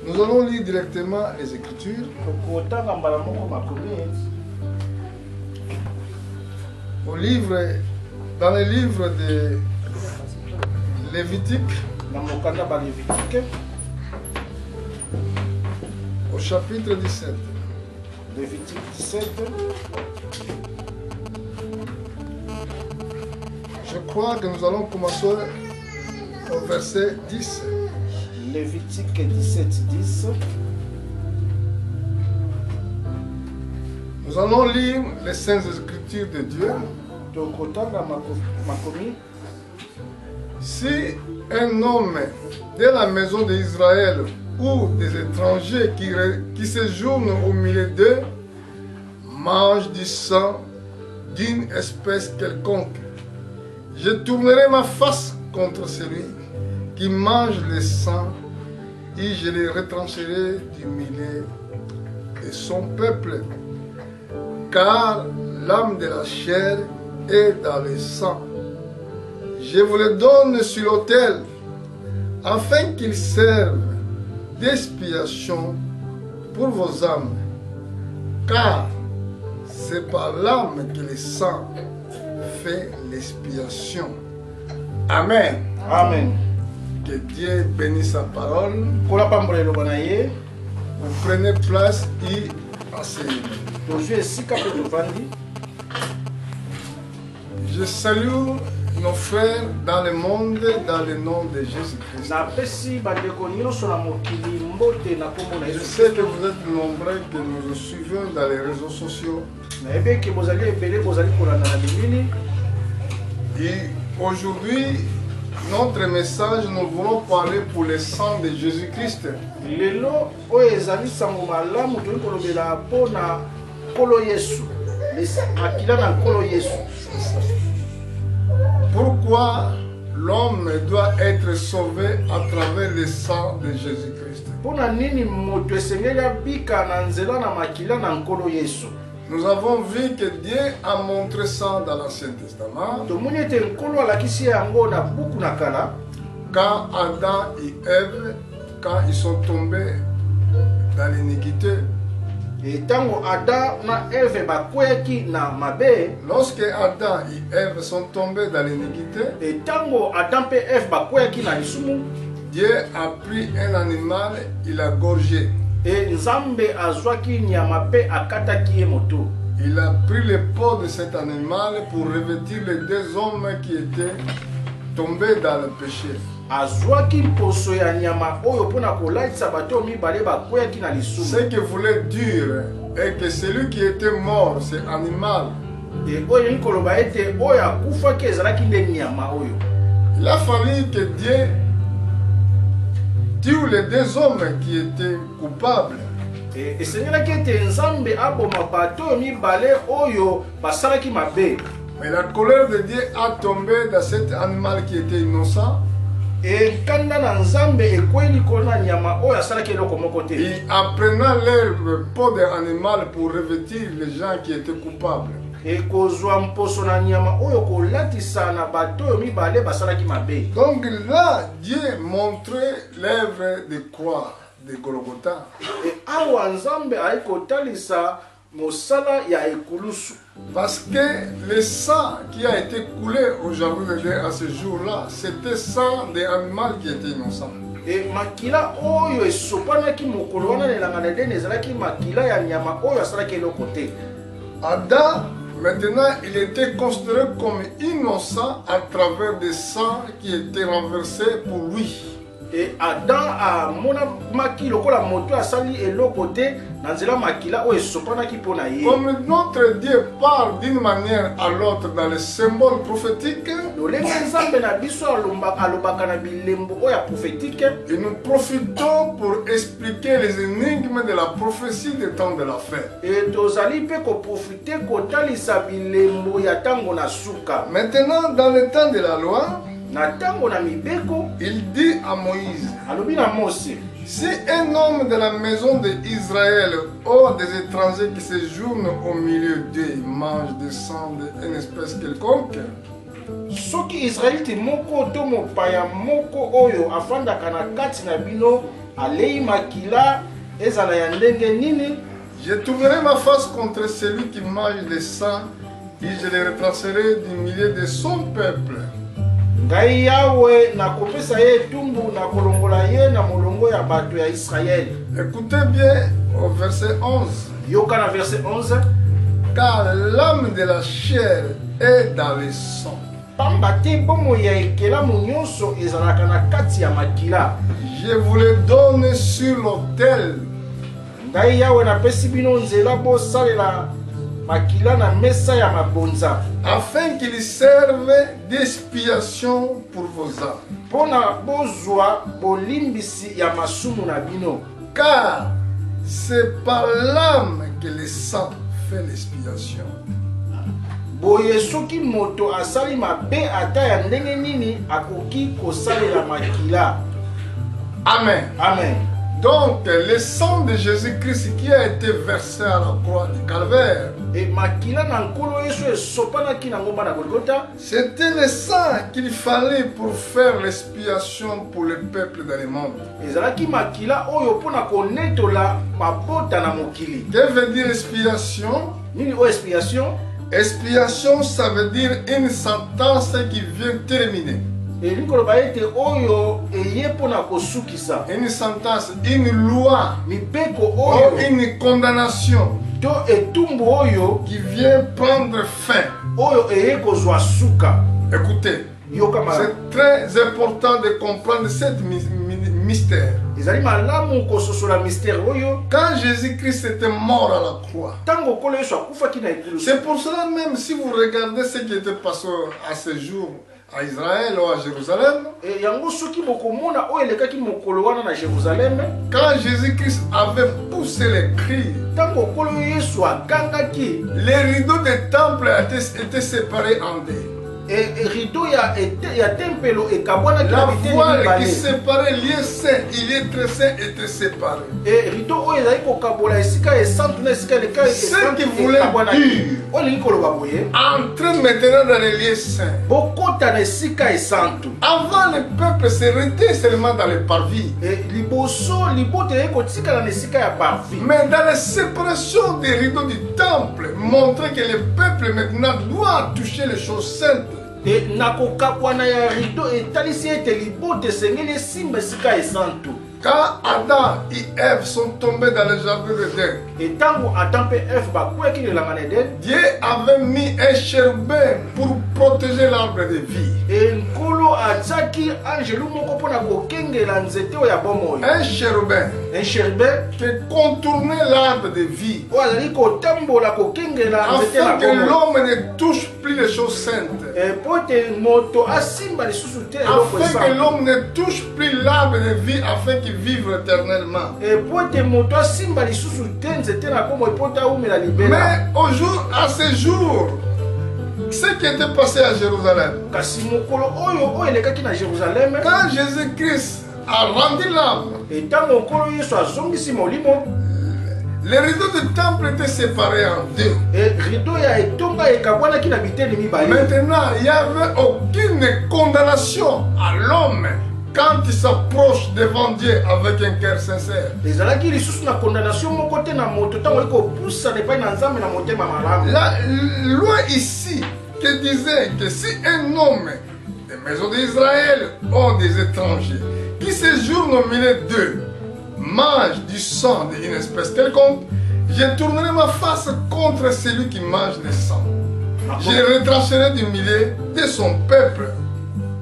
Nous allons lire directement les Écritures. Dans les livres de Lévitique, au chapitre 17. Lévitique 17. Je crois que nous allons commencer au verset 10. Lévitique 17, 10. Nous allons lire les saintes écritures de Dieu. Si un homme de la maison d'Israël ou des étrangers qui séjournent au milieu d'eux mange du sang d'une espèce quelconque, je tournerai ma face contre celui qui mange le sang et je les retrancherai du milieu de son peuple. Car l'âme de la chair est dans le sang. Je vous le donne sur l'autel, afin qu'il serve d'expiation pour vos âmes. Car c'est par l'âme que le sang fait l'expiation. Amen. Amen. Que Dieu bénisse sa parole. Vous prenez place et asseyez-vous. Je salue nos frères dans le monde dans le nom de Jésus-Christ. Je sais que vous êtes nombreux que nous suivons dans les réseaux sociaux. Et aujourd'hui, notre message, nous voulons parler pour le sang de Jésus-Christ. Pourquoi l'homme doit être sauvé à travers le sang de Jésus-Christ? Nous avons vu que Dieu a montré ça dans l'Ancien Testament. Quand Adam et Ève, quand ils sont tombés dans l'iniquité, lorsque Adam et Ève sont tombés dans l'iniquité, Dieu a pris un animal, il l'a gorgé. Il a pris le peau de cet animal pour revêtir les deux hommes qui étaient tombés dans le péché. Ce que voulait dire est que celui qui était mort, c'est animal. Il a fallu que Dieu tue les deux hommes qui étaient coupables. Mais la colère de Dieu a tombé dans cet animal qui était innocent. Et en prenant l'herbe peau de l'animal pour revêtir les gens qui étaient coupables. Donc là, Dieu montrait l'œuvre de croix de Golgotha. Parce que le sang qui a été coulé au jardin d'Éden à ce jour-là, c'était sang d'animal qui était innocent. Adam, maintenant, il était considéré comme innocent à travers des sangs qui étaient renversés pour lui. Et Adam a maki lokola moto asali elokote nanzela makila o esopana kipona ye. Comme notre Dieu parle d'une manière à l'autre dans les symboles prophétiques, et nous profitons pour expliquer les énigmes de la prophétie des temps de la fin. Maintenant, dans le temps de la loi, il dit à Moïse, si un homme de la maison d'Israël ou des étrangers qui séjournent au milieu d'eux mange du sang d'une espèce quelconque, soki Israël te moko to mopaya moko oyo afanda kana kati na bino alei makila ezala ya ndenge nini. Je tournerai ma face contre celui qui mange le sang et je le retracerai du milieu de son peuple. Ngai Yawe nakopesa ye etumbu na kolongola ye na molongo ya bato ya Israël. Écoutez bien au verset 11. Yoka na verset 11. Car l'âme de la chair est dans le sang. Pamba te bomo ya ekelamu nyonso ezalaka na kati ya makila. Je vous le donne sur l'autel. Ngai Yawe napesi bino nzela bosalela makila na mesa ya mabonza. Afin qu'il serve d'expiation pour vos âmes. Pona bozwa bolimbisi ya masumu na bino. Car c'est par l'âme que le sang fait l'expiation. Boye soki moto asali mabe ata ya ndenge nini akoki kosalela makila. Amen. Amen. Donc, le sang de Jésus-Christ qui a été versé à la croix du Calvaire, Et makila na nkolo Yesu esopanaki na ngomba na Golgotha, c'était le sang qu'il fallait pour faire l'expiation pour le peuple dans le monde. ezalaki makila oyo pona konetola mabota na mokili. Que veut dire expiation? Nini o expiation? Expiation, ça veut dire une sentence qui vient terminer. Elingi koloba ete oyo eye pona kosukisa. Une sentence, une loi, Mibeko ou oyo une condamnation to etumbu oyo qui vient prendre fin. oyo eye kozwa suka. Écoutez, Yoka ma. c'est très important de comprendre ce mystère. Ezali malamu kososola mystère oyo. Quand Jésus-Christ était mort à la croix, Tango kolo Yesu akufaki na ekulu. c'est pour cela même si vous regardez ce qui était passé à ce jour à Israël ou à Jérusalem, Et yango soki bokomona oyo elekaki mokolo wana na Jérusalem, quand Jésus-Christ avait poussé les cris, tango kolo Yesu agangaki, les rideaux des temples étaient séparés en deux. et rideau ya tempelo ekabwanaki La na biteni voile qui mibale. séparait lieu saint et lieu très saint était séparés. Et rideau oyo ezali kokabola esika esantu na esika eleka Ce qui voulait dire, oyo elingi koloba boye, entrez maintenant dans les lieux saints. bokota na esika esantu. Avant, le peuple se retait seulement dans les parvis. Et liboso liboto eyei kotikala na esika ya parvi. Mais dans la séparation des rideaux du temple, montrait que le peuple maintenant doit toucher les choses saintes. Et nakokabwana ya rideau etalisi ete liboto esengeli esimba esika esantu. Quand Adam et Ève sont tombés dans le jardin d'Éden, Et tango Adam mpe Eve bakweyaki lelanga na Eden, Dieu avait mis un chérubin pour protéger l'arbre de vie. et nkolo atiaki angelu moko mpona kokengela nzete oyo ya bomoi. Un chérubin Un chérubin qui contournait l'arbre de vie oyo azali kotambola kokengela nzete na afin que bomoi. l'homme ne touche plus les choses saintes. Po ete moto asimba lisusu te eloko Afin que esantu. l'homme ne touche plus l'arbre de vie afin qu'il vive éternellement. Po ete moto asimba lisusu te nzete na bomoi po ete aumela libela. Mais à ce jour, ce qui était passé à Jérusalem, Kasi mokolo oyo elekaki na Jérusalem, quand Jésus-Christ a rendu l'âme, etango nkolo Yesu azongisi molimo, les rideaux du temple étaient séparés en deux. rideau ya etonga ekabwanaki na biteni mibale. Maintenant, il n'y avait aucune condamnation à l'homme quand il s'approche devant Dieu avec un cœur sincère. Ezalaki lisusu na condamnation moko te na moto ntango ekopusana epai na Nzambe na motema malamu. La loi ici qui disait que si un homme des maisons d'Israël ou des étrangers qui séjournent au milieu d'eux mange du sang d'une espèce quelconque, je tournerai ma face contre celui qui mange le sang. Je le retracerai du milieu de son peuple.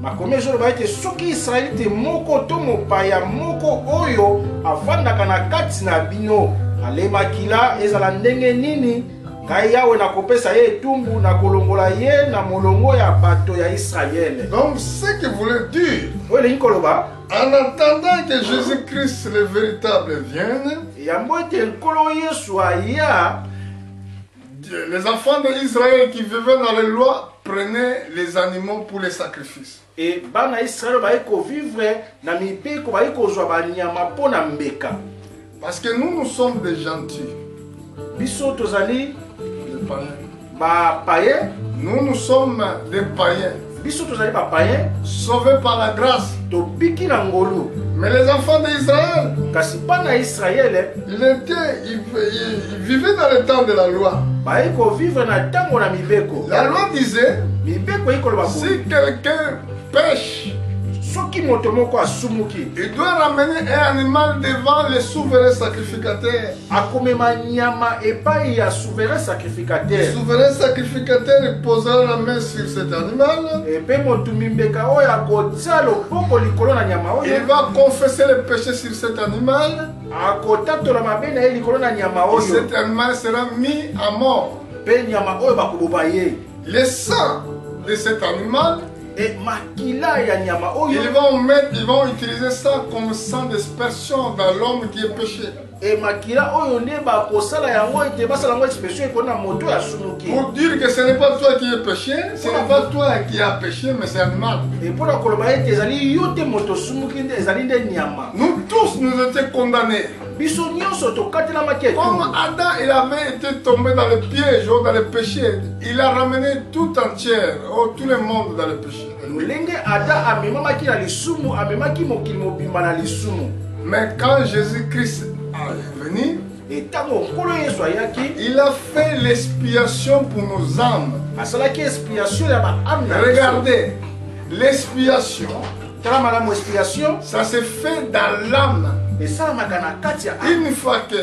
Makomi ezoloba ete soki Israelite moko to mopaya moko oyo avandaka na kati na bino alemakila ezala ndenge nini, ngai Yawe nakopesa ye etumbu na kolongola ye na molongo ya bato ya Israele. Donc ce qui voulait dire, Oyo elingi koloba, en attendant que Jésus-Christ le véritable vienne, yambo ete nkolo Yesu aya, les enfants d'Israël qui vivaient dans les lois prenaient les animaux pour les sacrifices. e bana Israele baye kovivre na mibeko baye kozwa banyama mpo na mbeka. Parce que nous sommes des gentils, Biso tozali des païens. bapaye, Nous sommes des païens, biso tozali bapaye, sauvés par la grâce. tobiki na ngolu. Mais les enfants d'Israël, kasi bana Israele ils vivaient dans le temps de la loi. baiko vivre na tango na mibeko. La loi disait, Mibeko ikoloba ko si quelqu'un pêche, soki moto moko asumuki il doit ramener un animal devant le souverain sacrificateur. akomema nyama epai ya souverain Le sacrificateur. souverain sacrificateur il posera la main sur cet animal. Epe motumbi mbeka oyo akotia loboko likolo na nyama Il oyo va confesser le péché sur cet animal. akotatola mabe na ye likolo na nyama Et oyo cet animal sera mis à mort. mpe nyama oyo bakoboba ye. Le sang de cet animal, E makila ya nyama oyo ils vont utiliser ça comme sang d'aspersion dans l'homme qui est péché. e makila oyo nde bakosala yango ete basala yango expression ekona moto ya sumuki. Pour dire que ce n'est pas toi qui es péché, ce n'est pas toi qui as péché, mais c'est l'animal. E mpona koloba ete ezali yo te moto sumuki nde ezali nde nyama. Nous tous, nous étions condamnés. Biso nyonso tokatelamaki Comme etumbu. Adam, il avait été tombé dans le piège ou dans le péché, il a ramené tout entière, tout le monde dans le péché. Lolenge ada amemamaki na lisumu amemaki mokili mobimba na lisumu. Mais quand Jésus-Christ est venu, E ntango nkolo yesu ayaki il a fait l'expiation pour nos âmes. asalaki expiation ya baame na biso. Regardez, l'expiation, Tala malamu expiation ça se fait dans l'âme. esalamaka na kati ya ame. Une fois que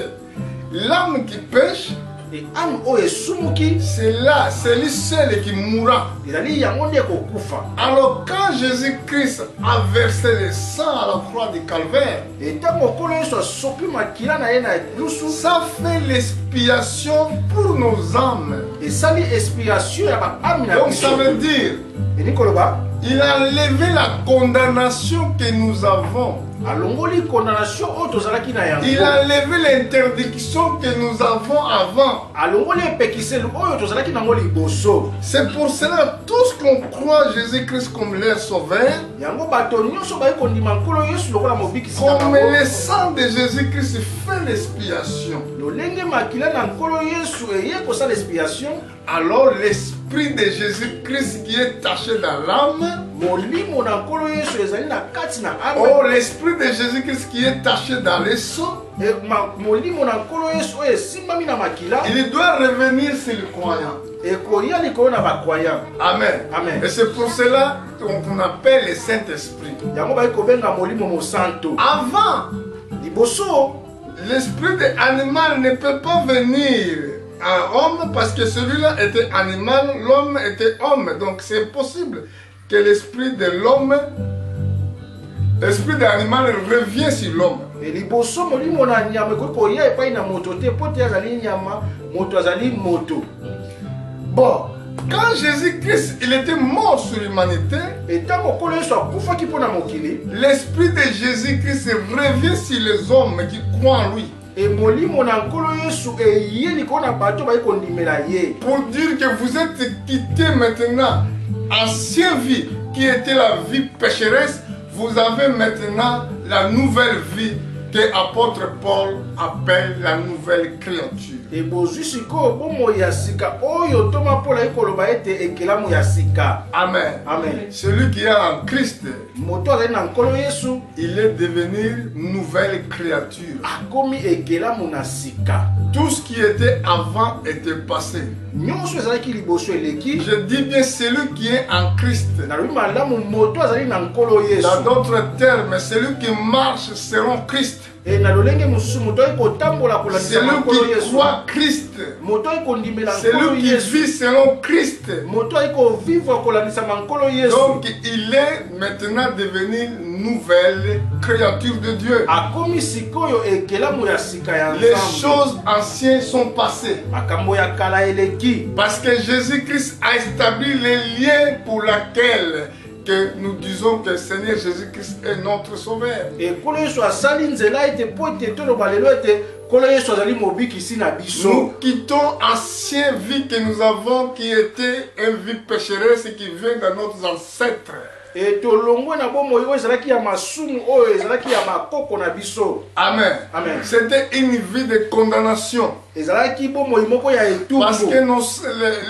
l'âme qui pêche, E ame oyo esumuki c'est là, c'est lui seul qui mourra. ezali yango nde ekokufa. Alors quand Jésus-Christ a versé le sang à la croix du calvaire, E ntango nkolo yesu asopi makila na ye na lusu ça fait l'expiation pour nos âmes. esali expiation ya baame na Donc biso. ça veut dire, Eni koloba il a enlevé la condamnation que nous avons. alongoli condamnation oyo tozalaki na Il yango. a enlevé l'interdiction que nous avons avant. alongoli epekiseli oyo tozalaki nango liboso. C'est pour cela, tous qu'on croit Jésus-Christ comme leur sauveur, Yango bato nyonso bayi kondima nkolo yesu lokola mobikisi na comme bango. le sang de Jésus-Christ fait l'expiation, lolenge makila na nkolo yesu eye kosala expiation. alors l'esprit de Jésus-Christ qui est taché dans l'âme, molimo na nkolo yesu ezali na kati na ame. oh l'esprit de Jésus-Christ qui est taché dans le sang, molimo na nkolo yesu oyo esimbami na makila il doit revenir sur le croyant. ekoya likolo na bakwaya. Amen. Amen. Et c'est pour cela qu'on appelle le Saint-Esprit. yango bayi kobenga molimo mosanto. Avant, liboso l'esprit de animal ne peut pas venir à homme parce que celui-là était animal, l'homme était homme. Donc c'est impossible que l'esprit de l'homme, l'esprit de l'animal revient sur l'homme. e liboso molimo na nyama ekoki koya epai na moto te po te azali nyama moto azali moto. Bon, quand Jésus-Christ il était mort sur l'humanité, E ntango nkolo yesu akufaki mpo na mokili l'esprit de Jésus-Christ revient sur les hommes qui croient en lui. e molimo na nkolo yesu eye likolo na bato bayi kondimela ye. Pour dire que vous êtes quitté maintenant, ancienne vie qui était la vie pécheresse, vous avez maintenant la nouvelle vie que apôtre Paul appelle la nouvelle créature. E bozwi sikoyo bomoi ya sika oyo ntoma mpola ayi koloba ete ekelamu ya sika. Amen. Amen. Celui qui est en Christ, moto azali na nkolo yesu il est devenu nouvelle créature. akomi ekelamu na sika. Tout ce qui était avant était passé. nyonso ezalaki liboso eleki. Je dis bien celui qui est en Christ. nalobi malamu moto azali na nkolo yesu. Dans d'autres termes, celui qui marche selon Christ. e na lolenge mosusu moto ayi kotambola kolandisa na Celui nkolo qui yesu. croit Christ. moto ayi kondimela nkolo Celui qui yesu. vit selon Christ. moto ayi kovivre kolandisama nkolo yesu. Donc il est maintenant devenu nouvelle créature de Dieu. akomi sikoyo ekelamu ya sika ya Les nzambe. choses anciennes sont passées. makambo ya kala eleki. Parce que Jésus-Christ a établi les liens pour lesquels que nous disons que Seigneur Jésus-Christ est notre sauveur. ekolo yesu asali nzela ete po ete toloba lelo ete nkolo yesu azali mobikisi na biso. Nous quittons ancienne vie que nous avons qui était une vie pécheresse qui vient de nos ancêtres. e tolongwe na bomoi oyo ezalaki ya masumu oyo ezalaki ya bakoko na biso. Amen. Amen. C'était une vie de condamnation. ezalaki bomoi moko ya Parce que etumbu.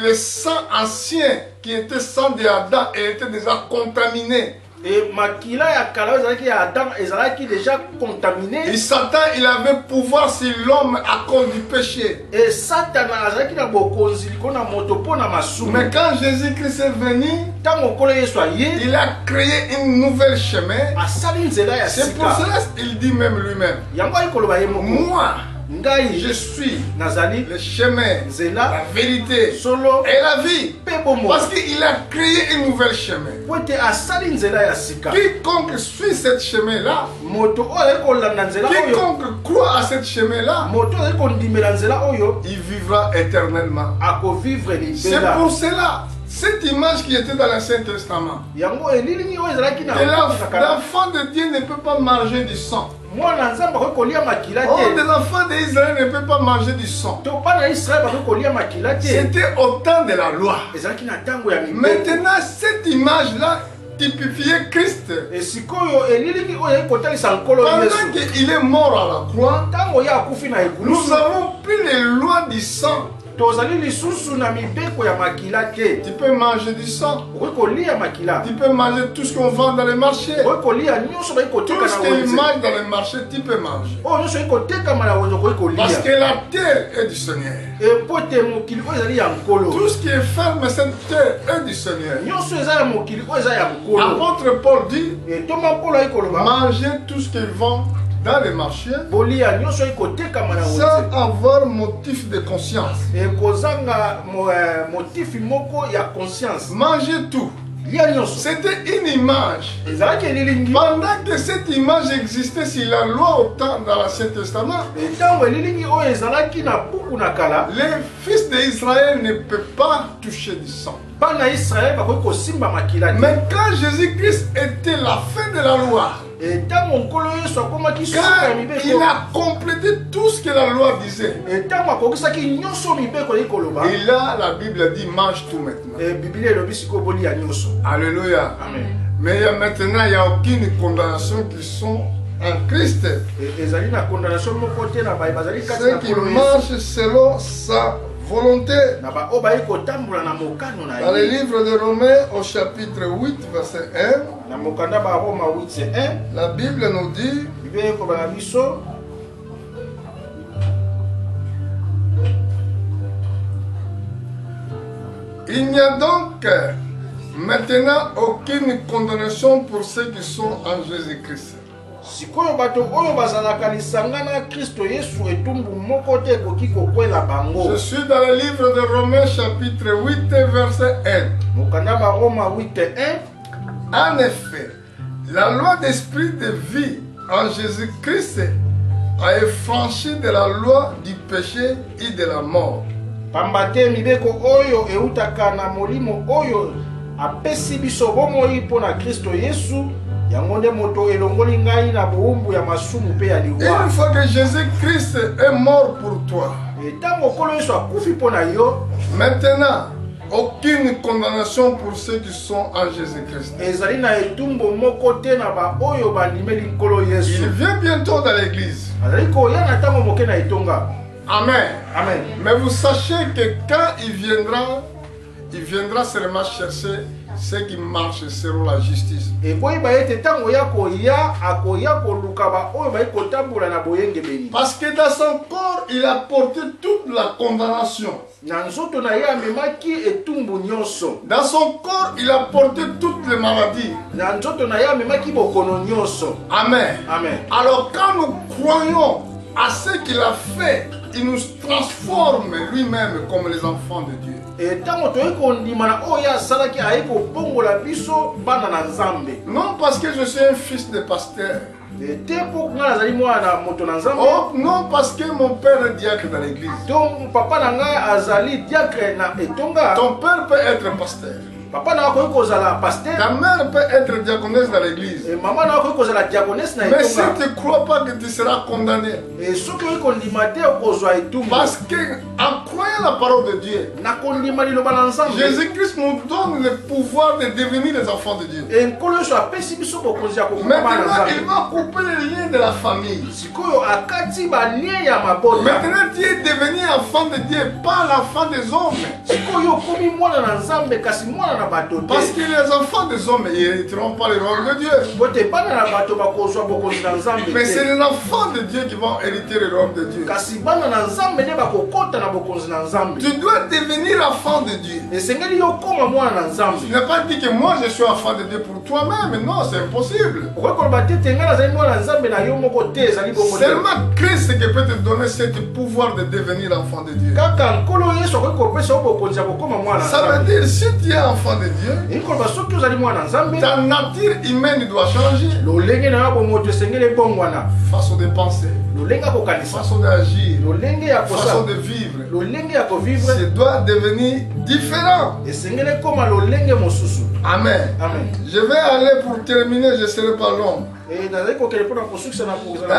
le sang ancien qui était sang de Adam était déjà contaminé. Et makila ya kala ezalaki ya Adam ezalaki déjà contaminé. Et Satan, il avait pouvoir sur l'homme à cause du péché. Et Satan azalaki na bokonzi likona moto pona masumu. Mais quand Jésus-Christ est venu, Tango kolo Yesu aye, il a créé une nouvelle chemin. asali nzela ya C'est pour sika. cela qu'il dit même lui-même, Yango ayikoloba ye moko. moi, Ngai je suis nazali le chemin, nzela la vérité solo et la vie. pe bomo. Parce qu'il a créé une nouvelle chemin. Po ete asali nzela ya sika. Quiconque suit cette chemin-là, Moto oyo azali kolanda nzela oyo. quiconque croit à cette chemin-là, Moto azali kondimela nzela oyo il vivra éternellement. akovivre C'est libela. pour cela, cette image qui était dans l'Ancien Testament, Yango elilingi oyo ezalaki na et l'enfant de Dieu ne peut pas manger du sang. mwana nzambe akoki kolia makila Oh, de te. l'enfant d'Israël ne peut pas manger du sang. To bana ya Israele bakoki kolia makila te. C'était au temps de la loi. Ezalaki na ntango ya mibeko. Maintenant, cette image-là typifiait Christ. Esikoyo elilingi oyo ezali kotalisa nkolo Pendant Yesu. qu'il est mort à la croix, Ntango ye akufi na nous ekulusu, avons pris les lois du sang. tozali lisusu na mibeko ya makila te. Tu peux manger du sang. Okoki kolia makila. Tu peux manger tout ce qu'on vend dans les marchés. Okoki kolia nyonso bayi Tout koteka ce na qu'ils wenze. mangent dans les marchés, tu peux manger. Oyo nyonso bayi kotekama na wenze okoki Parce kolia. que la terre est du Seigneur. Epo ete mokili oyo ezali ya nkolo. Tout ce qui est ferme, cette terre est du Seigneur. Nyonso eza ya mokili oyo eza ya nkolo. Apôtre Paul dit, Etoma nkolo ayi koloba. mangez tout ce qu'ils vendent dans les marchés Bolia nyonso ayi kotekama na wenze. sans avoir motif de conscience. Ekozanga motifi moko ya conscience. Mangez tout. Lia nyonso. C'était une image. Ezalaki elilingi. Pendant que cette image existait sur la loi au temps dans l'Ancien Testament, Ntango elilingi oyo ezalaki na buku na kala, les fils d'Israël ne peuvent pas toucher du sang. bana Israele bakoki kosimba makila te. Mais quand Jésus-Christ était la fin de la loi, Ntango nkolo Yesu akomaki suka car ya il mibeko, a complété tout ce que la loi disait, ntango akokisaki nyonso mibeko ezali koloba, et là la Bible dit mange tout maintenant. Biblia elobi sikoyo bolia nyonso. Alléluia. Amen. Mais maintenant il n'y a aucune condamnation qui sont en Christ. Ezali na condamnation moko te na baye bazali kati Ceux na qui nkolo Yesu. marchent selon sa volonté. Na ba oyo bayi kotambola na mokano na Dans le ye. livre de Romains au chapitre 8 verset 1, Na mokanda ba Roma 8:1, la Bible nous dit, Biblia ekoloba na biso, il n'y a donc maintenant aucune condamnation pour ceux qui sont en Jésus-Christ. sikoyo bato oyo bazalaka lisanga na Kristo Yesu etumbu moko te ekoki kokwela bango. Je suis dans le livre de Romains chapitre 8 verset 1. Mokanda ba Roma 8:1, En effet, la loi d'esprit de vie en Jésus-Christ a affranchi de la loi du péché et de la mort. pamba te mibeko oyo eutaka na molimo oyo apesi biso bomoi mpo na Kristo Yesu, yango nde moto elongoli ngai na bowumbu ya masumu mpe ya liwa. Une fois que Jésus-Christ est mort pour toi, Ntango nkolo Yesu akufi mpo na yo, maintenant, aucune condamnation pour ceux qui sont en Jésus-Christ. ezali na etumbu moko te na ba oyo bandimeli nkolo Yesu. Il vient bientôt dans l'église. Azali koya na ntango moke na etonga. Amen. Amen. Mais vous sachez que quand il viendra seulement chercher ceux qui marchent selon la justice. Eboyeba ete ntango ya koya akoya koluka ba oyo bayi kotambola na boyengebeli. Parce que dans son corps, il a porté toute la condamnation. Na nzoto na ye amemaki etumbu nyonso. Dans son corps, il a porté toutes les maladies. Na nzoto na ye amemaki bokono nyonso. Amen. Amen. Alors quand nous croyons à ce qu'il a fait, il nous transforme lui-même comme les enfants de Dieu. Ntango toyei kondima na oyo asalaki ayi kobongola biso bana na Nzambe. Non parce que je suis un fils de pasteur. Te mpo ngai nazali mwana moto na Nzambe. Oh, non parce que mon père est diacre dans l'église. To papa na ngai azali diacre na etonga. Ton père peut être pasteur. Papa na akoki kozala pasteur. Ta mère peut être diaconesse dans l'église. Mama na akoki kozala diaconesse na Mais si etonga. tu ne crois pas que tu seras condamné. Soki oyi kondima te okozwa etumbu. Parce que en croyant la parole de Dieu, Jésus-Christ nous donne le pouvoir de devenir les enfants de Dieu. Maintenant, il va couper les liens de la famille. Maintenant, tu es devenu enfant de Dieu, pas l'enfant des hommes. Parce que les enfants des hommes n'hériteront pas le royaume de Dieu. Mais c'est les enfants de Dieu qui vont hériter le royaume de Dieu. Tu dois devenir enfant de Dieu. Tu n'as pas dit que moi je suis enfant de Dieu pour toi-même. Non, c'est impossible. Seulement Christ qui peut te donner ce pouvoir de devenir enfant de Dieu. Ça veut dire si tu es enfant de Dieu, ta nature humaine doit changer. Façon de penser, façon d'agir, façon de vivre. Ça doit devenir différent. Amen. Je vais aller pour terminer, je ne serai pas long. Dans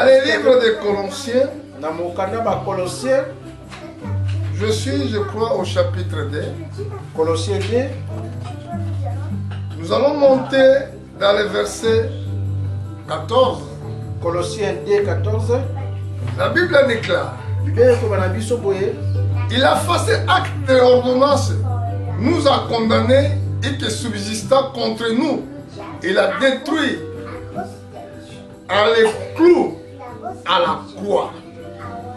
les livres de Colossiens, je crois, au chapitre 2. Colossiens 2. Nous allons monter dans le verset 14. Colossiens 2, 14. La Bible déclare: il a fait acte d'ordonnance, nous a condamnés et qui subsista contre nous. Il a détruit à les clous à la croix.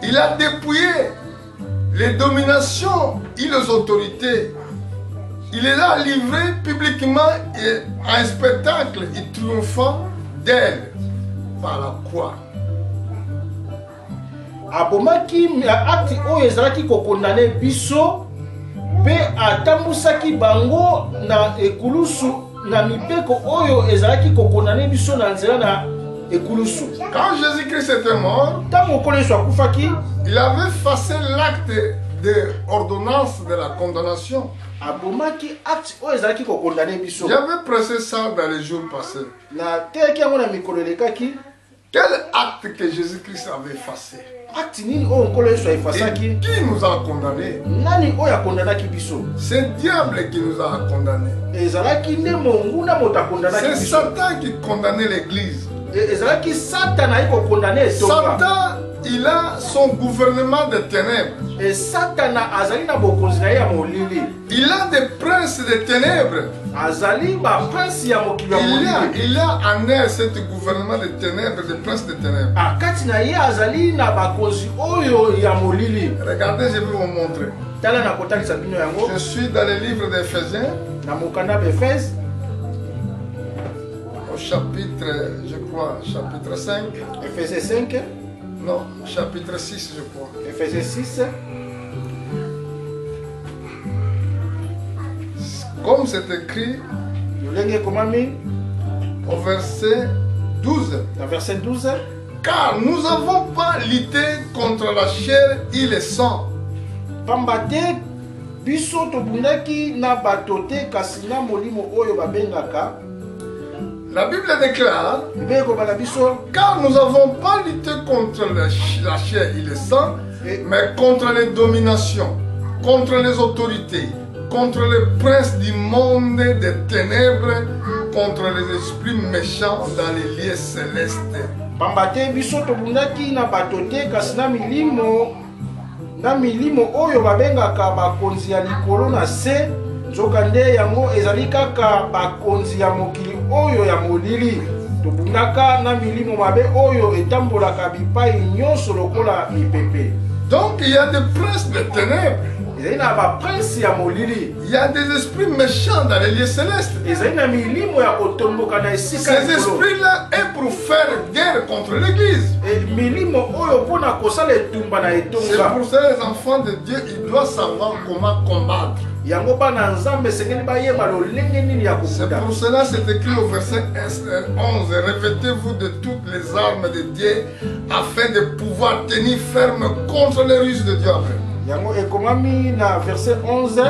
Il a dépouillé les dominations et les autorités. Il est là livré publiquement et un spectacle et triomphant d'elle par la croix. Abomaki acte oyo ezalaki kokondane biso pe atambusaki bango na ekulusu na mipeko oyo ezalaki kokondane biso na nzela na ekulusu. Quand Jésus-Christ était mort, il avait effacé l'acte de ordonnance de la condamnation. Abomaki acte oyo ezalaki kokondane biso. J'avais pressé ça dans les jours passés. Na teki yango na mikolo lekaki. Quel acte que Jésus-Christ avait effacé? Acte nini oyo nkolo Yesu aefasaki? Et qui nous a condamnés? Nani oyo akondamnaki biso? C'est le diable qui nous a condamnés. Ezalaki nde monguna moto akondamaki biso. C'est Satan qui condamnait l'église. Ezalaki Satan ayi kokondane etonga. Satan, il a son gouvernement de ténèbres. Et Satan azali na bokonzi na ye ya molili. Il a des princes de ténèbres. Azali ba prince ya mokili ya molili. Il a en elle ce gouvernement de ténèbres, des princes de ténèbres. Akati na ye azali na bakonzi oyo ya molili. Regardez, je vais vous montrer. Tala na kotalisa bino yango. Je suis dans le livre d'Éphésiens. Na mokanda d'Éphèse. Au chapitre, je crois, chapitre 5. Éphésiens 5. Non, chapitre 6, je crois. Éphésiens 6. Comme c'est écrit au verset 12. Verset 12. Car nous n'avons pas lutté contre la chair et le sang. Pambate biso tobundaki na batote kasina molimo oyo babengaka. La Bible déclare: car nous n'avons pas lutté contre la chair et le sang, mais contre les dominations, contre les autorités, contre les princes du monde des ténèbres, contre les esprits méchants dans les lieux célestes. Pambate biso tobundaki na batote kasina milimo oyo babengaka bakonzi ya likolo na se. Nzokande yango ezali kaka bakonzi ya mokili oyo ya molili. Tobundaka na milimo mabe oyo etambolaka bipai nyonso lokola mipepe. Donc il y a des princes de ténèbres. Il y a des esprits méchants dans les lieux célestes. Ces esprits-là est pour faire guerre contre l'église. C'est pour ça que les enfants de Dieu, ils doivent savoir comment combattre. C'est pour cela que c'est écrit au verset 11: revêtez-vous de toutes les armes de Dieu afin de pouvoir tenir ferme contre les ruses de diable. Yango ekomami na verset 11,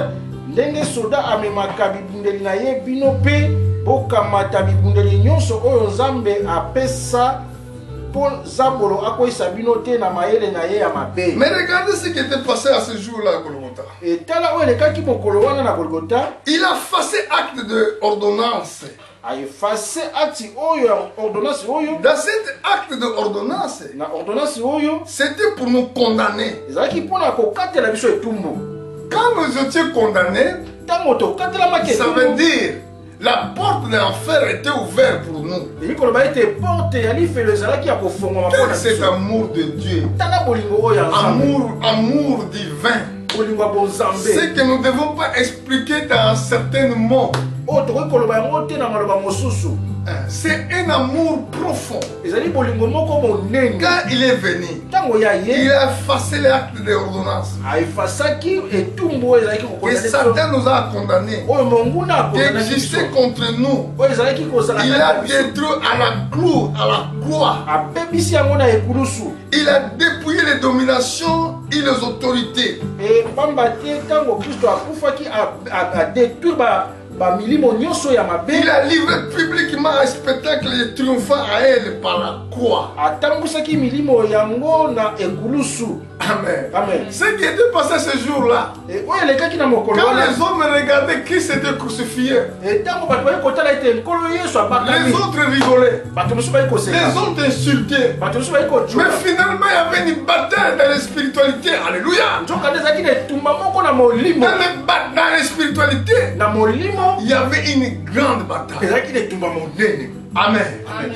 ndenge soda amemaka bibundeli na ye bino pe bokamata bibundeli nyonso oyo Nzambe apesa mpo zambolo akoyisa bino te na mayele na ye ya mabe. Mais regardez ce qui était passé à ce jour-là à Golgotha. Etala oyo elekaki mokolo wana na Golgotha. Il a effacé acte de ordonnance. A effacé acte oyo ordonnance oyo. Dans cet acte de ordonnance, Na ordonnance oyo c'était pour nous condamner. ezalaki mpona kokatela biso etumbu. Quand nous étions condamnés, Ntango tokatelamaki ça veut dire la porte de l'enfer était ouverte pour nous. elingi koloba ete porte ya lifelo ezalaki ya kofongwama Quel mpona c'est biso. amour de Dieu, Tala bolingo oyo ya Nzambe. amour divin. Bolingo ya bonzambe. C'est que nous ne devons pas expliquer dans certains mots. Oyo tokoki koloba yango te na maloba mosusu. C'est un amour profond. Ezali bolingo moko monene. Quand il est venu, Ntango ya il ye a effacé l'acte de l'ordonnance. aefasaki etumbu oyo ezalaki Que kokondane biso. Satan nous a condamnés, Oyo monguna akondane biso. d'exister contre nous. Oyo ezalaki kozala Il kati a na biso. détruit à la croix. Apebisi yango na ekulusu. Il a dépouillé les dominations et les autorités. Pamba te ntango Kristo akufaki adétruire bamilimo nyonso ya mabe. Il a livré publiquement un spectacle triomphant à elle par la croix. Atambusaki milimo yango na ekulusu. Amen. Amen. Ce qui était passé ce jour-là, Oyo elekaki na mokolo quand wana. les hommes regardaient Christ était crucifié, Ntango bato bali kotala ete nkolo Yesu les abakami. autres rigolaient, Bato mosusu bali les koseka. autres insultaient. Bato mosusu bali Mais kojola. finalement, il y avait une bataille dans la spiritualité. Alléluia. Nzoka nde ezalaki na etumba moko na molimo. Dans la spiritualité, Na molimo il y avait une grande bataille. ezalaki na etumba monene. Amen.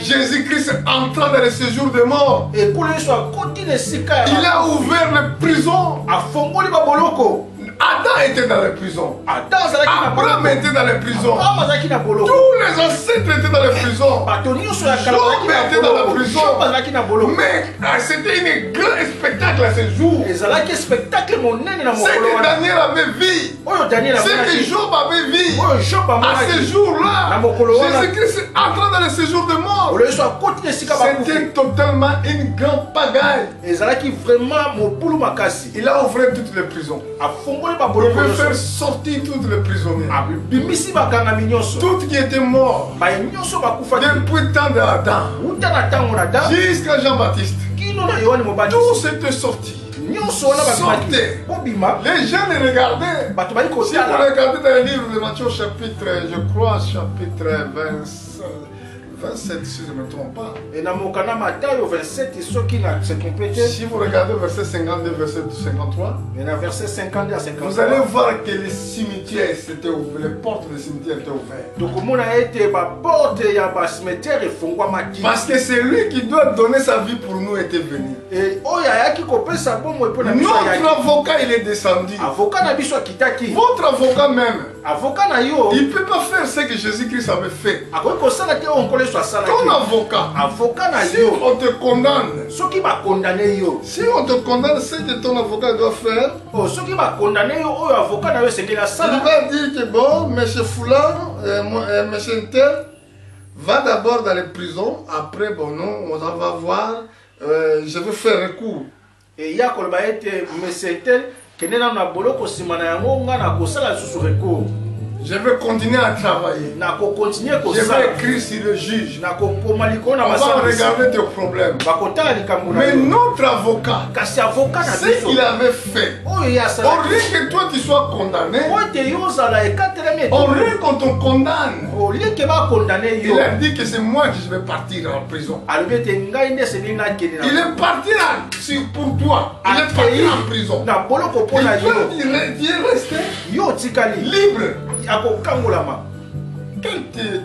Jésus-Christ entrant dans le séjour des morts. Ekolo Yesu akoti na esika ya Il a ouvert les prisons. afongoli baboloko. Adam était dans les prisons. Adam azalaki na Abraham boloko. était dans les prisons. Abraham azalaki na boloko. Tous les ancêtres étaient dans les prisons. Bato nyonso ya kala Job bazalaki était na dans la boloko. prison. Job azalaki na boloko. Mais c'était un grand spectacle à ce jour. Ezalaki spectacle monene na Ce mokolo que wana. Daniel avait vu, Oyo Daniel ce que amonaki. Job avait vu, Oyo Job à amonaki. ce jour-là, Na mokolo wana. Jésus-Christ entrant dans le séjour de mort. Olo Yesu akoti na esika bakufi. C'était totalement une grande pagaille. Ezalaki vraiment mopulu makasi. Il a ouvert toutes les prisons. Afongoli Il baboloko veut nyonso. faire sortir tous les prisonniers. Abimisi bakangami nyonso. Tous qui étaient morts Baye nyonso bakufaki. depuis le temps d'Adam Uta na ntango na Adam. jusqu'à Jean-Baptiste. Kino na Yohane Mobatizi. Tous étaient sortis. Nyonso wana babimaki. Sortez. Bobima. Les gens les regardaient. Bato bali Si vous kotala. regardez dans le livre de Matthieu chapitre, je crois, chapitre 27, si je ne me trompe pas. Et na mokana Matayo 27 soki na se complété. Si vous regardez verset 52, verset 53, Et na verset 50 à 53. vous allez voir que les cimetières s'étaient ouverts, les portes des cimetières étaient ouvertes. tokomona ete baporte ya bacimetière efungwamaki. Parce que c'est lui qui doit donner sa vie pour nous était venu. E oyo ayaki kopesa bomoi mpo na biso ayaki. Notre avocat, il est descendu. Avoka na biso akitaki. Votre avocat même, Avoka na yo il ne peut pas faire ce que Jésus-Christ avait fait. akoki kosala te oyo nkolo Yesu asalaki. Ton avocat, Avoka na si yo on te condamne, soki bakondane yo. si on te condamne, ce que ton avocat doit faire, Oh, soki bakondane yo oyo avoka na yo esengeli il asala. va dire que bon, M. Foulan, M. Intel, va d'abord dans les prisons, après, bon, non, on va voir, je vais faire recours. E ya koloba ete mesetel kende nanu na boloko nsima na yango nga na kosala lisusu recours. Je vais continuer à travailler. Na kokontinue Je kosala. vais écrire sur le juge. Na kokoma likolo na On va masambisi. regarder tes problèmes. Bakotala likambo na Mais yo. notre avocat, Kasi avoka na ce biso qu'il avait fait, oyo ye au asalaki. lieu que toi tu sois condamné, Po ete yo ozala ekatelemi au ete lieu qu'on te condamne, olieke bakondane yo. il a dit que c'est moi qui vais partir en prison. alobi ete ngai nde esengeli nakende Il est parti là, pour toi. Il est parti en prison. na boloko mpo Il na yo. est resté Yo otikali libre. akokangolama.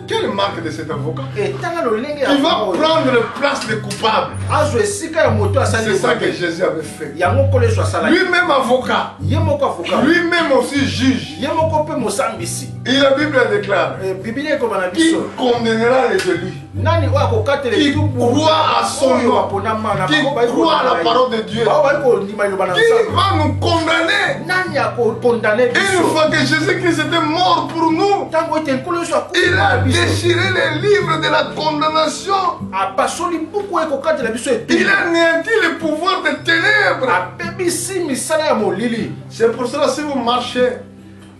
Quelle marque de cet avocat? Etanga lolenge ya Il va avoka oyo. prendre place des coupables. Azwa esika ya moto asali C'est ça que mabe. Jésus avait fait. Yango nkolo Yesu asalaki. Lui-même avocat, Ye moko avoka. lui-même aussi juge. Ye moko mpe mosambisi. Et la Bible déclare Biblia ekoma na qui biso. condamnera les élus, Nani oyo akokatela qui etubu croit à son oyo nom, baponama na qui bango bali croit à la kondima ye. parole de Dieu, Bao bali kondima liloba na qui Nzambe. va nous condamner. Nani akokondane Et une biso. fois que Jésus-Christ était mort pour nous, Ntango ete nkolo Yesu il akokondana a biso. déchiré les livres de la condamnation. Apasoli buku oyo ekokatela biso Il etubu. a anéanti le pouvoir des ténèbres. Apebisi misala ya molili. C'est pour cela si vous marchez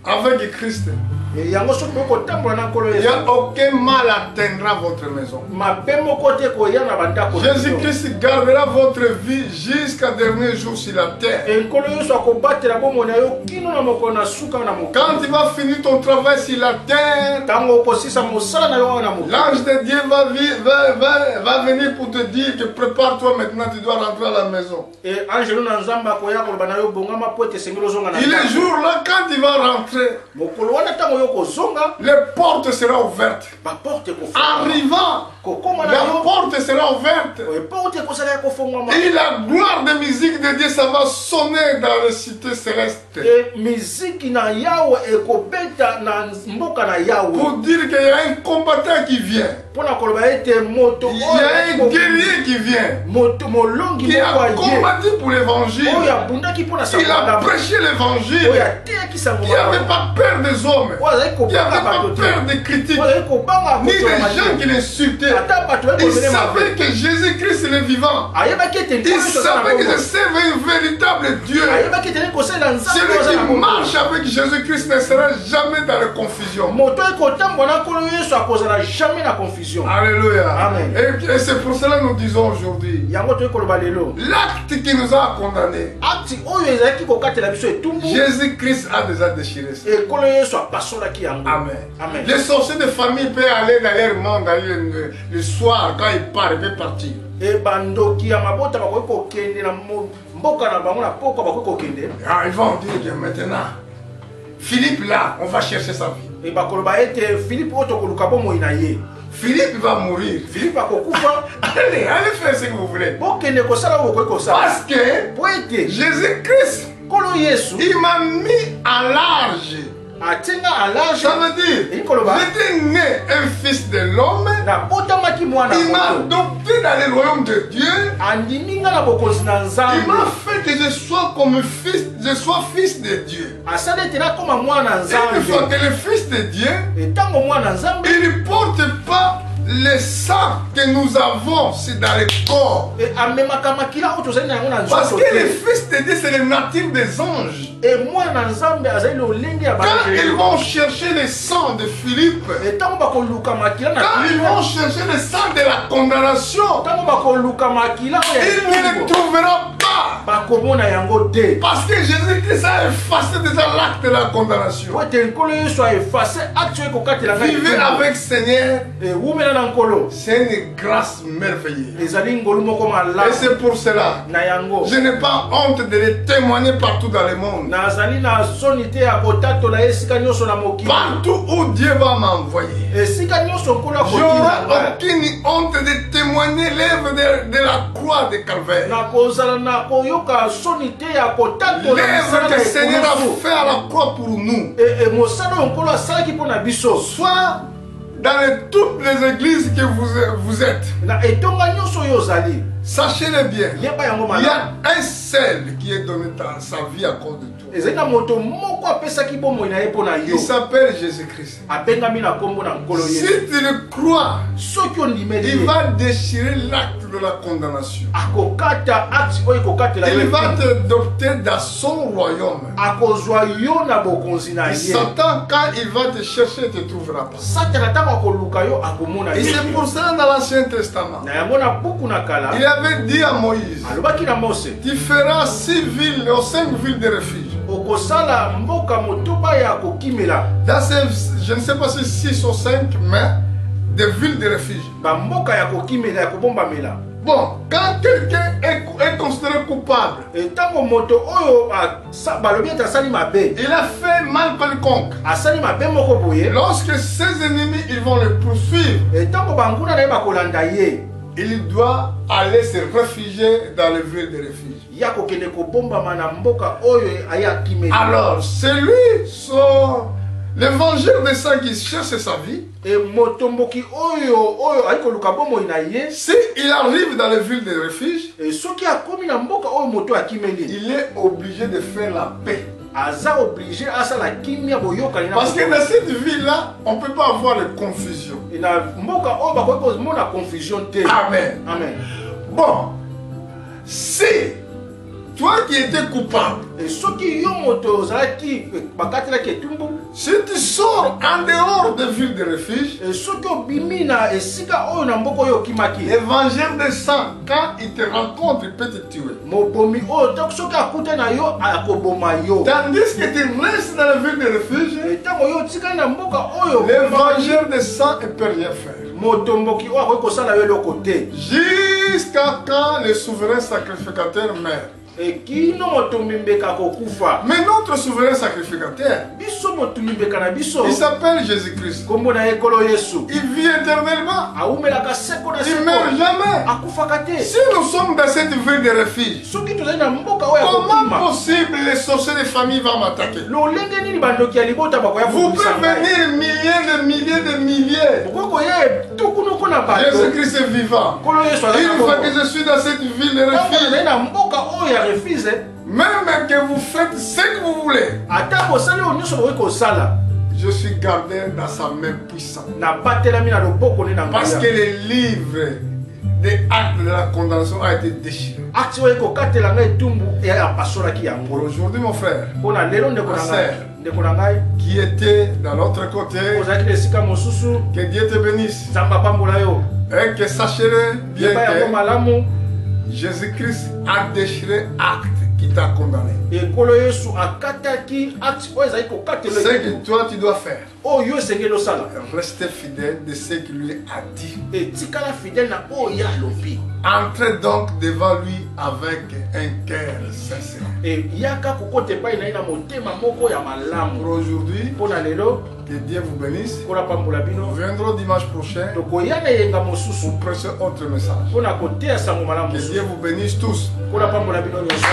avec Christ, Il n'y a aucun mal atteindra votre maison. Jésus-Christ gardera votre vie jusqu'à dernier jour sur la terre. Quand tu vas finir ton travail sur la terre, l'ange de Dieu va venir pour te dire que prépare-toi maintenant, tu dois rentrer à la maison. Il est jour là, quand tu vas rentrer, les portes seront ouvertes. Arrivant, la porte sera ouverte. Et la gloire de musique de Dieu, ça va sonner dans les cités célestes. Pour dire qu'il y a un combattant qui vient. Il y a un guerrier qui vient. Qui a combattu pour l'évangile. Il a prêché l'évangile. Qui n'avait pas peur des hommes. Qui n'avait pas peur des critiques. Ni des gens qui l'insultaient. Il savait que Jésus-Christ est le vivant. Il savait que je serve un véritable Dieu. Celui qui marche avec Jésus-Christ ne sera jamais dans la confusion. Alléluia. Amen. Et c'est pour cela que nous disons aujourd'hui, l'acte qui nous a condamnés, Jésus-Christ a déjà déchiré ça. Amen. Amen. Les sorciers de famille peuvent aller dans leur monde le soir quand ils partent, ils peuvent partir. Ils vont dire que maintenant, Philippe là, on va chercher sa vie. Philippe va mourir. Allez faire ce que vous voulez. Parce que Jésus-Christ, il m'a mis à l'âge. Ça veut dire, j'étais né un fils de l'homme. Il m'a adopté dans le royaume de Dieu. Il m'a fait que je sois comme fils, je sois fils de Dieu. Et une fois que le fils de Dieu, il ne porte pas le sang que nous avons, c'est dans le corps. Parce que le fils de Dieu, c'est le nature des anges. Quand ils vont chercher le sang de Philippe, quand ils vont chercher le sang de la condamnation, ils ne le trouveront pas. Parce que Jésus-Christ a effacé déjà l'acte de la condamnation. Vivez avec Seigneur. C'est une grâce merveilleuse. Et c'est pour cela, je n'ai pas honte de le témoigner partout dans le monde. Partout où Dieu va m'envoyer, je n'aurai aucune honte de témoigner l'œuvre de la croix de Calvaire. L'œuvre que le Seigneur a fait à la croix pour nous. Soit dans toutes les églises que vous êtes, sachez-le bien, il y a un seul qui est donné sa vie à cause de toi. Il s'appelle Jésus-Christ. Si tu le crois, il va déchirer l'acte de la condamnation. Il va t'adopter dans son royaume. Et Satan, quand il va te chercher, ne te trouvera pas. Et c'est pour ça dans l'Ancien Testament, il avait dit à Moïse, tu feras 6 villes ou 5 villes de refuge. Dans ces, je ne sais pas si 6 ou 5, mais des villes de refuge. Bon, quand quelqu'un est considéré coupable, il a fait mal quelconque. Lorsque ses ennemis ils vont le poursuivre, il doit aller se réfugier dans les villes de refuge. Alors, celui, l'évangile de ça qui cherche sa vie, s'il arrive dans les villes de refuge, il est obligé de faire la paix. Parce que dans cette ville-là, on ne peut pas avoir de confusion. Amen. Amen. Bon, si toi toi qui étais coupable, Et soki yo moto ozalaki bakatelaki etumbu, si tu sors en dehors des villes de refuge, soki obimi na esika oyo na mboka oyo okimaki, l'évangile de sang, quand il te rencontre, il peut te tuer. mobomi oyo to soki akute na yo akoboma yo. Tandis que tu restes dans la ville de refuge, Ntango yo otikali na mboka oyo l'évangile de sang ne peut rien faire. motomboki oyo akoki kosala yo eloko te. Jusqu'à quand le souverain sacrificateur meurt. Ekino motumbi mbeka kokufa. Mais notre souverain sacrificateur, Biso motumbi mbeka na biso, il s'appelle Jésus-Christ. kombo na ekolo Yesu. Il vit éternellement. Aumelaka seko na Il seko. meurt jamais. Akufaka te. Si nous sommes dans cette ville de refuge, Soki tozali na mboka oyo ya comment kokima, possible les sorciers de famille vont m'attaquer? lolenge nini bandoki ya libota bakoya Vous kobimisa pouvez ngai? venir de milliers. Okoki koya tukunoko na bato. Jésus-Christ est vivant. Kolo Yesu azali na Une fois bongo. que je suis dans cette ville de Ntango refuge, nazali na mboka oyo ya refuse, même que vous faites ce que vous voulez, ata kosala oyo nyonso bokoki kosala, je suis gardé dans sa main puissante. nabatelami na loboko ne na Parce que nguya. le livre des actes de la condamnation a été déchiré. Akti oyo ekokatela ngai etumbu apasolaki Pour yango. aujourd'hui, mon frère, Mpo na lelo ndeko na ngai, ndeko na ngai, qui était dans l'autre côté, ozalaki na esika mosusu, que Dieu te bénisse. nzambe apambola yo. Et que sachez bien Yeba yango que malamu, Jésus-Christ a déchiré acte qui t'a condamné. ekolo Yesu akataki akti oyo ezali kokatela Ce etumbu. que toi tu dois faire, Oyo esengeli osala. rester fidèle de ce qu'il lui a dit. Etikala fidèle na oyo alobi. Entrez donc devant lui avec un cœur sincère. Yaka kokote epai na ye na motema moko ya Pour malamu. aujourd'hui, Mpo na lelo, que Dieu vous bénisse. mpo na pambola Nous bino, viendrons dimanche prochain tokoya na eyenga mosusu pour prêcher autre message. mpo na koteya sango malamu Que mosusu. Dieu vous bénisse tous. Mpo na pambola bino nyonso.